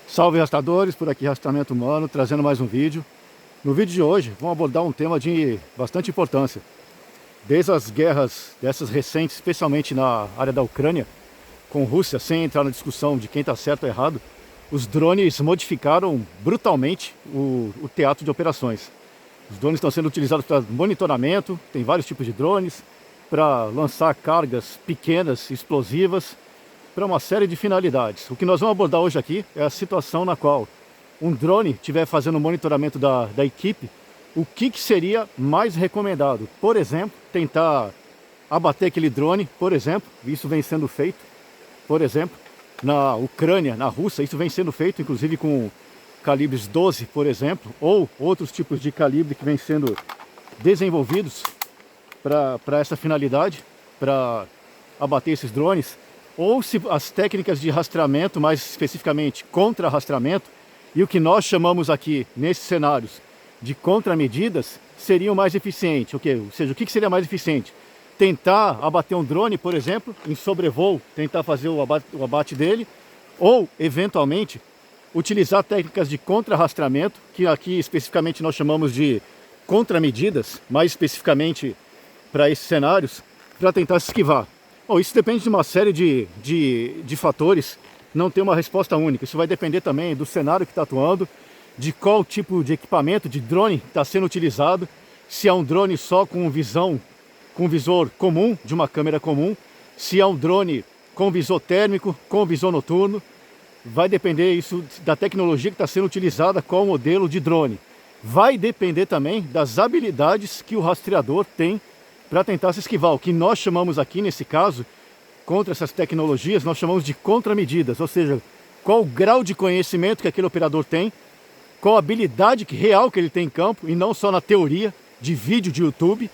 Salve rastreadores, por aqui Rastreamento Humano, trazendo mais um vídeo. No vídeo de hoje vamos abordar um tema de bastante importância. Desde as guerras dessas recentes, especialmente na área da Ucrânia, com Rússia, sem entrar na discussão de quem está certo ou errado, os drones modificaram brutalmente o teatro de operações. Os drones estão sendo utilizados para monitoramento, tem vários tipos de drones, para lançar cargas pequenas, explosivas, para uma série de finalidades. O que nós vamos abordar hoje aqui é a situação na qual um drone estiver fazendo o monitoramento da equipe, o que seria mais recomendado. Por exemplo, tentar abater aquele drone, por exemplo, isso vem sendo feito, por exemplo, na Ucrânia, na Rússia, isso vem sendo feito, inclusive com calibres 12, por exemplo, ou outros tipos de calibre que vêm sendo desenvolvidos para essa finalidade, para abater esses drones, ou se as técnicas de rastreamento, mais especificamente contra-rastreamento, e o que nós chamamos aqui, nesses cenários, de contramedidas, seriam mais eficientes. Ou seja, o que seria mais eficiente? Tentar abater um drone, por exemplo, em sobrevoo, tentar fazer o abate dele, ou, eventualmente, utilizar técnicas de contra-rastreamento, que aqui especificamente nós chamamos de contramedidas, mais especificamente para esses cenários, para tentar se esquivar. Bom, isso depende de uma série de fatores, não tem uma resposta única. Isso vai depender também do cenário que está atuando, de qual tipo de equipamento, de drone está sendo utilizado, se é um drone só com visor comum, de uma câmera comum, se é um drone com visor térmico, com visor noturno. Vai depender isso da tecnologia que está sendo utilizada, qual modelo de drone. Vai depender também das habilidades que o rastreador tem para tentar se esquivar. O que nós chamamos aqui, nesse caso, contra essas tecnologias, nós chamamos de contramedidas, ou seja, qual o grau de conhecimento que aquele operador tem, qual a habilidade real que ele tem em campo, e não só na teoria de vídeo de YouTube,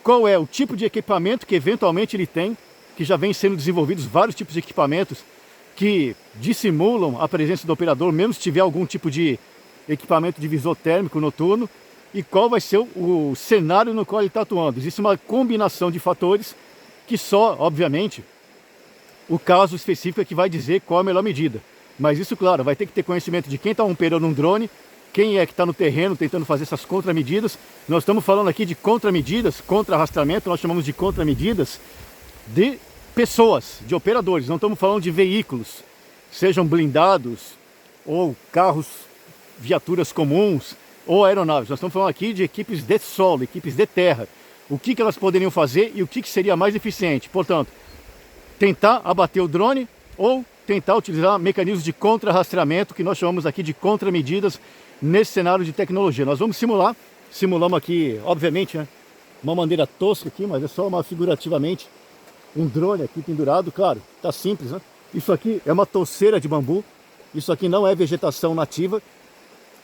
qual é o tipo de equipamento que eventualmente ele tem, que já vem sendo desenvolvidos vários tipos de equipamentos que dissimulam a presença do operador, mesmo se tiver algum tipo de equipamento de visor térmico noturno, e qual vai ser o cenário no qual ele está atuando. Existe uma combinação de fatores que só, obviamente, o caso específico é que vai dizer qual é a melhor medida. Mas isso, claro, vai ter que ter conhecimento de quem está operando um drone, quem é que está no terreno tentando fazer essas contramedidas. Nós estamos falando aqui de contramedidas, contra-rastreamento, nós chamamos de contramedidas de pessoas, de operadores. Não estamos falando de veículos, sejam blindados ou carros, viaturas comuns, ou aeronaves. Nós estamos falando aqui de equipes de solo, equipes de terra. O que elas poderiam fazer e o que seria mais eficiente. Portanto, tentar abater o drone ou tentar utilizar mecanismos de contra-rastreamento, que nós chamamos aqui de contramedidas, nesse cenário de tecnologia. Nós vamos simular, simulamos aqui, obviamente, né, uma maneira tosca aqui, mas é só uma figurativamente, um drone aqui pendurado, claro, tá simples, né? Isso aqui é uma touceira de bambu, isso aqui não é vegetação nativa,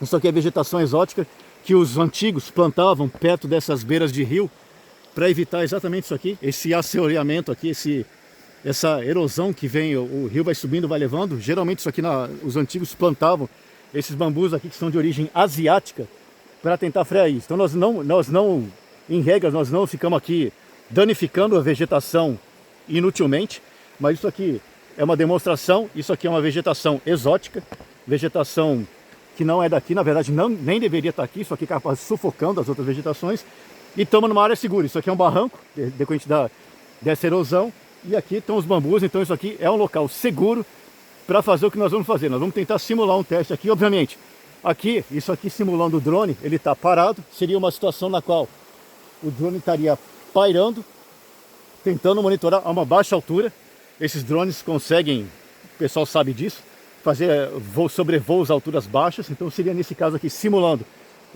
isso aqui é vegetação exótica que os antigos plantavam perto dessas beiras de rio para evitar exatamente isso aqui, esse assoreamento aqui, essa erosão que vem, o rio vai subindo, vai levando. Geralmente isso aqui os antigos plantavam esses bambus aqui que são de origem asiática para tentar frear isso. Então nós não, em regras, nós não ficamos aqui danificando a vegetação inutilmente, mas isso aqui é uma demonstração, isso aqui é uma vegetação exótica, vegetação que não é daqui, na verdade nem deveria estar aqui, isso aqui é capaz de sufocando as outras vegetações, e estamos numa área segura. Isso aqui é um barranco, decorrente dessa erosão, e aqui estão os bambus, então isso aqui é um local seguro para fazer o que nós vamos fazer. Nós vamos tentar simular um teste aqui, obviamente. Aqui, isso aqui simulando o drone, ele está parado, seria uma situação na qual o drone estaria pairando, tentando monitorar a uma baixa altura. Esses drones conseguem, o pessoal sabe disso, fazer sobrevoos a alturas baixas. Então seria nesse caso aqui simulando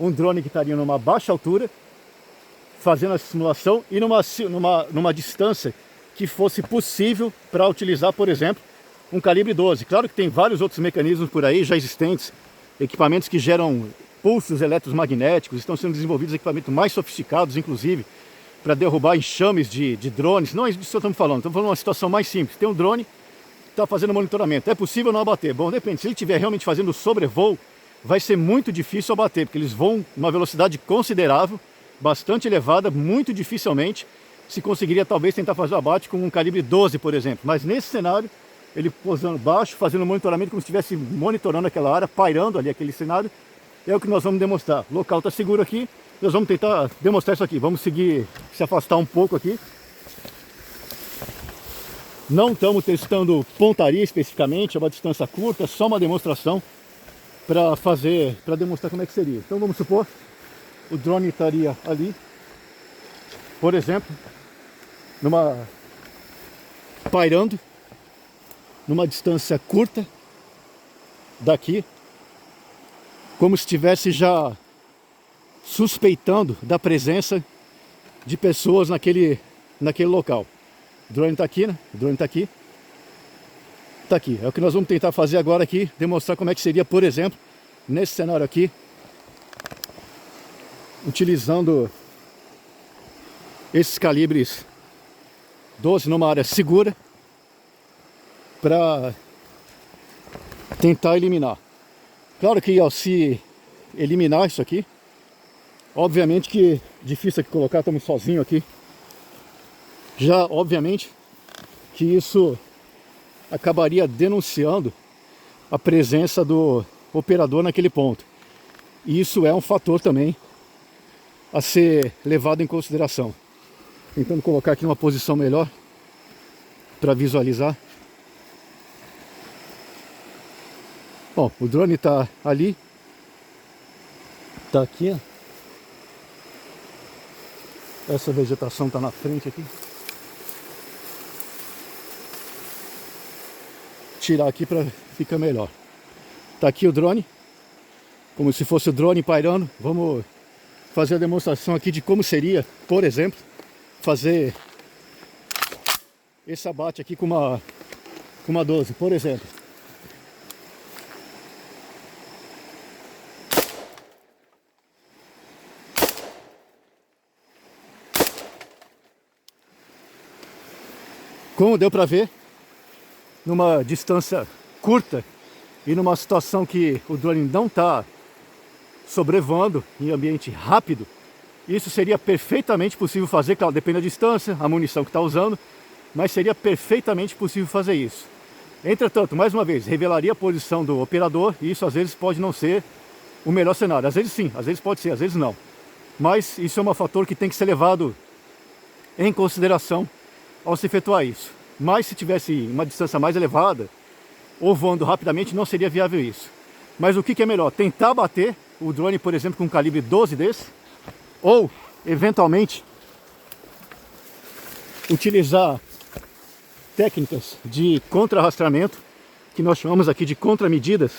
um drone que estaria numa baixa altura, fazendo essa simulação e numa distância que fosse possível para utilizar, por exemplo, um calibre 12. Claro que tem vários outros mecanismos por aí já existentes, equipamentos que geram pulsos eletromagnéticos, estão sendo desenvolvidos equipamentos mais sofisticados, inclusive, para derrubar enxames de drones. Não é disso que estamos falando de uma situação mais simples. Tem um drone, está fazendo monitoramento. É possível não abater? Bom, depende. Se ele estiver realmente fazendo sobrevoo, vai ser muito difícil abater, porque eles vão numa velocidade considerável, bastante elevada, muito dificilmente se conseguiria talvez tentar fazer o abate com um calibre 12, por exemplo. Mas nesse cenário, ele pousando baixo, fazendo monitoramento como se estivesse monitorando aquela área, pairando ali aquele cenário. É o que nós vamos demonstrar. O local está seguro aqui, nós vamos tentar demonstrar isso aqui. Vamos seguir, se afastar um pouco aqui. Não estamos testando pontaria especificamente, é uma distância curta, só uma demonstração para demonstrar como é que seria. Então vamos supor, o drone estaria ali, por exemplo, pairando numa distância curta daqui, como se estivesse já suspeitando da presença de pessoas naquele local. O drone está aqui, né? O drone está aqui. Está aqui. É o que nós vamos tentar fazer agora aqui, demonstrar como é que seria, por exemplo, nesse cenário aqui, utilizando esses calibres 12 numa área segura para tentar eliminar. Claro que ao se eliminar isso aqui, obviamente que difícil aqui colocar, estamos sozinhos aqui. Já obviamente que isso acabaria denunciando a presença do operador naquele ponto. E isso é um fator também a ser levado em consideração. Tentando colocar aqui numa posição melhor para visualizar. Bom, o drone está ali, está aqui, ó. Essa vegetação está na frente aqui. Tirar aqui para ficar melhor. Está aqui o drone, como se fosse o drone pairando. Vamos fazer a demonstração aqui de como seria, por exemplo, fazer esse abate aqui com uma 12, por exemplo. Como deu para ver, numa distância curta e numa situação que o drone não está sobrevoando em ambiente rápido, isso seria perfeitamente possível fazer, claro, depende da distância, a munição que está usando, mas seria perfeitamente possível fazer isso. Entretanto, mais uma vez, revelaria a posição do operador e isso às vezes pode não ser o melhor cenário. Às vezes sim, às vezes pode ser, às vezes não. Mas isso é um fator que tem que ser levado em consideração ao se efetuar isso. Mas se tivesse uma distância mais elevada ou voando rapidamente, não seria viável isso. Mas o que é melhor? Tentar bater o drone, por exemplo, com um calibre 12 desse, ou eventualmente utilizar técnicas de contra-rastreamento, que nós chamamos aqui de contramedidas,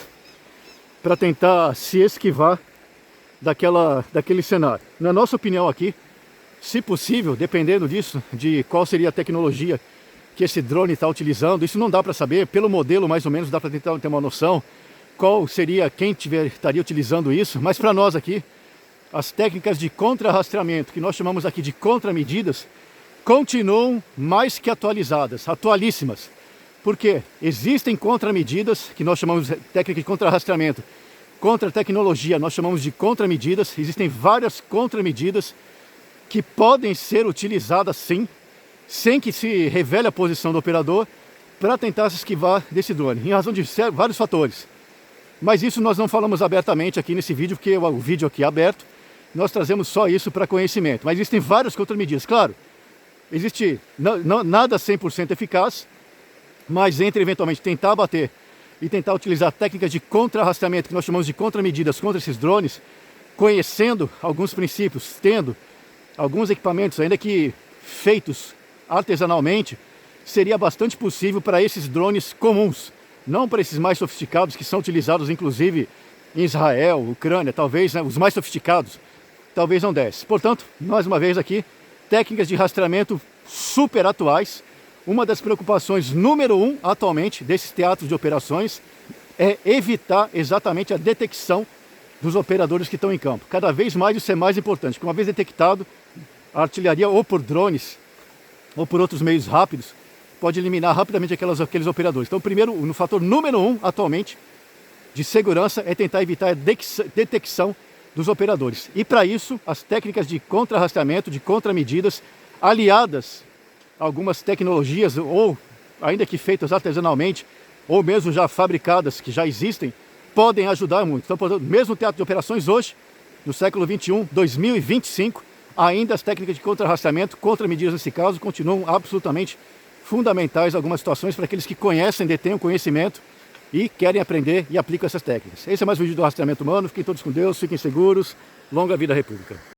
para tentar se esquivar daquele cenário. Na nossa opinião aqui, se possível, dependendo disso, de qual seria a tecnologia que esse drone está utilizando, isso não dá para saber, pelo modelo mais ou menos dá para tentar ter uma noção qual seria quem estaria utilizando isso, mas para nós aqui, as técnicas de contra-rastreamento, que nós chamamos aqui de contramedidas, continuam mais que atualizadas, atualíssimas. Porque existem contramedidas, que nós chamamos de técnica de contra-rastreamento, contra-tecnologia, nós chamamos de contramedidas, existem várias contramedidas que podem ser utilizadas sim, sem que se revele a posição do operador, para tentar se esquivar desse drone, em razão de vários fatores. Mas isso nós não falamos abertamente aqui nesse vídeo, porque o vídeo aqui é aberto, nós trazemos só isso para conhecimento. Mas existem várias contramedidas, claro, existe nada 100% eficaz, mas entre eventualmente tentar bater e tentar utilizar técnicas de contra-rastreamento, que nós chamamos de contramedidas contra esses drones, conhecendo alguns princípios, tendo alguns equipamentos, ainda que feitos artesanalmente, seria bastante possível para esses drones comuns, não para esses mais sofisticados que são utilizados inclusive em Israel, Ucrânia, talvez, né, os mais sofisticados, talvez não desse. Portanto, mais uma vez aqui, técnicas de rastreamento super atuais. Uma das preocupações número 1 atualmente desses teatros de operações é evitar exatamente a detecção dos operadores que estão em campo. Cada vez mais isso é mais importante, porque uma vez detectado, a artilharia ou por drones ou por outros meios rápidos pode eliminar rapidamente aqueles operadores. Então, primeiro, no fator número 1 atualmente de segurança é tentar evitar a detecção dos operadores. E para isso, as técnicas de contra-rastreamento, de contramedidas, aliadas a algumas tecnologias ou ainda que feitas artesanalmente, ou mesmo já fabricadas, que já existem, podem ajudar muito. Então, por exemplo, mesmo teatro de operações hoje, no século XXI, 2025, ainda as técnicas de contra-rastreamento, contramedidas nesse caso, continuam absolutamente fundamentais em algumas situações para aqueles que conhecem, detêm o conhecimento e querem aprender e aplicam essas técnicas. Esse é mais um vídeo do rastreamento humano. Fiquem todos com Deus, fiquem seguros. Longa vida à República.